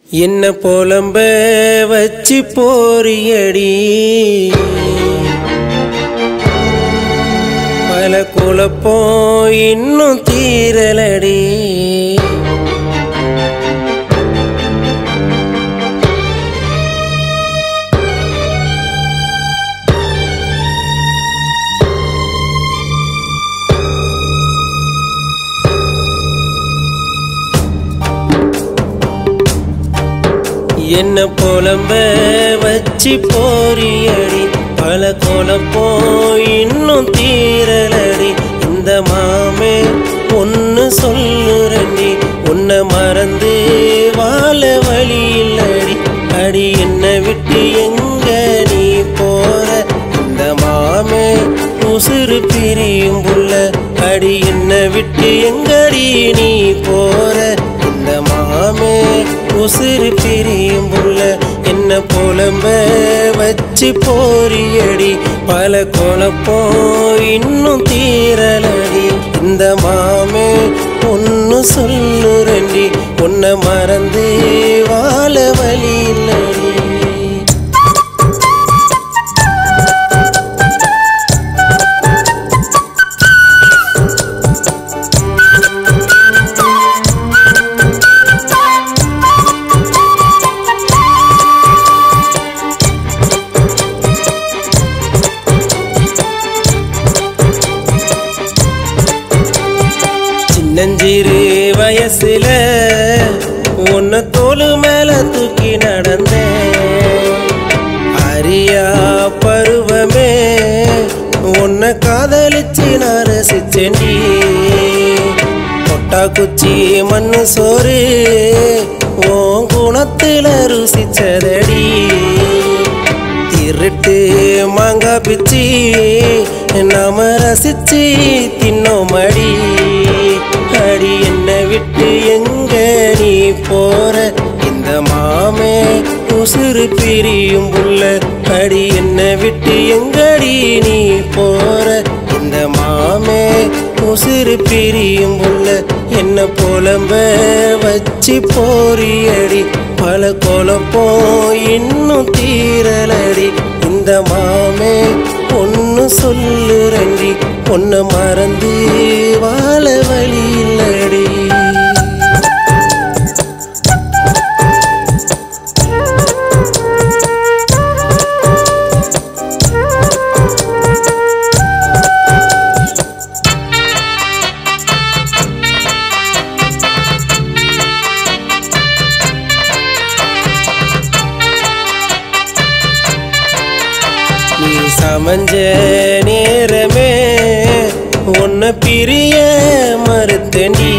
என்ன புலம்ப வச்சு போறியடி பல குழப்பம் இன்னும் தீரலடி என்ன புலம்ப வச்சு போறியடி பல குழப்பம் இன்னும் தீரலடி இந்த மாமே ஒன்னு சொல்லுறடி உன்னை மறந்து வாழ வழி இல்லடி அடி என்னை விட்டு எங்க நீ போற இந்த மாமே உசுறு பிரியும் புள்ள அடி என்னை விட்டு எங்கடி நீ போற இந்த மாமே உசுறு பிரியும் புள்ள என்ன புலம்ப வச்சு போறியடி பல குழப்பம் இன்னும் தீரலடி இந்த மாமே ஒன்னு சொல்லுறண்டி உன்னை மறந்து வாழ வழி இல்லடி நெஞ்சிரு வயசுல உன்னை தோளு மேல தூக்கி நடந்தேன் அரியா பருவமே உன்னை காதலிச்சு நான் ரசிச்சேன்டி கொட்டா குச்சி மண்ணு சோறு உன் குணத்துல ருசிச்சதடி திருட்டு மாங்கா பிச்சி நாம ரசிச்சு தின்னோமடி அடி என்னை விட்டு எங்க நீ போற இந்த மாமே உசுறு பிரியும் புள்ள அடி என்னை விட்டு எங்கடி நீ போற இந்த மாமே உசுறு பிரியும் புள்ள என்ன புலம்ப வச்சு போறியடி பல குழப்பம் இன்னும் தீரலடி இந்த மாமே ஒன்னு சொல்லுறண்டி உன்னை மறந்து வாழ வழி இல்லடி நீ சமஞ்ச நேரமே உன்னை பிரிய மறுத்தண்டி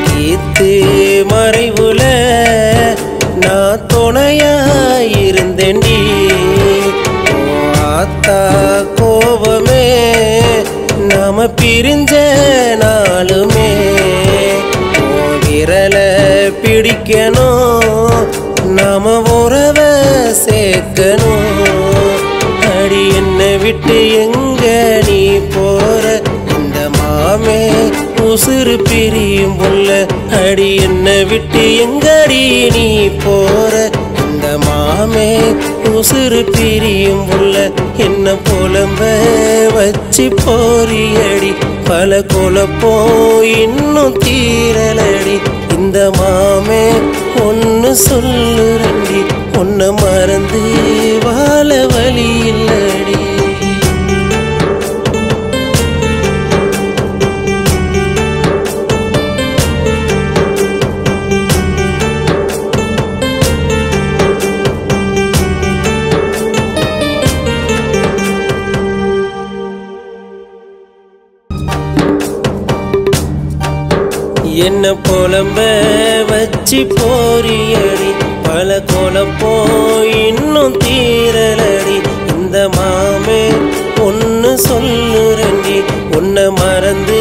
கீத்து மறைவுல நான் துணையாயிருந்தேன்டி ஆத்தா கோபமே நாம பிரிஞ்ச நாளுமே விரல பிடிக்கணும் நாம உறவ சேர்க்கணும் அடி என்னை விட்டு எங்க நீ போற இந்த மாமே உசுறு பிரியும் புள்ள அடி என்னை விட்டு எங்கடி நீ போற இந்த மாமே உசுறு பிரியும் புள்ள என்ன புலம்ப வச்சு போறியடி பல குழப்பம் இன்னும் தீரலடி இந்த மாமே ஒன்னு சொல்லுறண்டி உன்னை மறந்து வாழ வழி இல்லடி என்ன புலம்ப வச்சு போறியடி பல குழப்பம் இன்னும் தீரலடி இந்த மாமே ஒன்னு சொல்லுறண்டி உன்னை மறந்து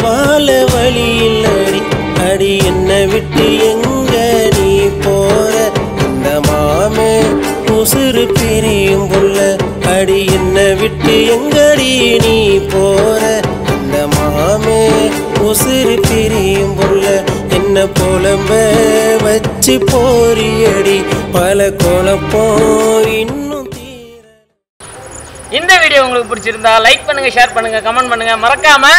வாழ வழி இல்லடி அடி என்னை விட்டு எங்க நீ போற இந்த மாமே உசுறு பிரியும் புள்ள அடி என்னை விட்டு எங்கடி நீ போற இந்த மாமே உசுறு பிரியும் புள்ள என்ன புலம்ப வச்சு போறியடி பல குழப்பம் இன்னும் தீர. இந்த வீடியோ உங்களுக்கு பிடிச்சிருந்தா லைக் பண்ணுங்க, ஷேர் பண்ணுங்க, கமெண்ட் பண்ணுங்க, மறக்காம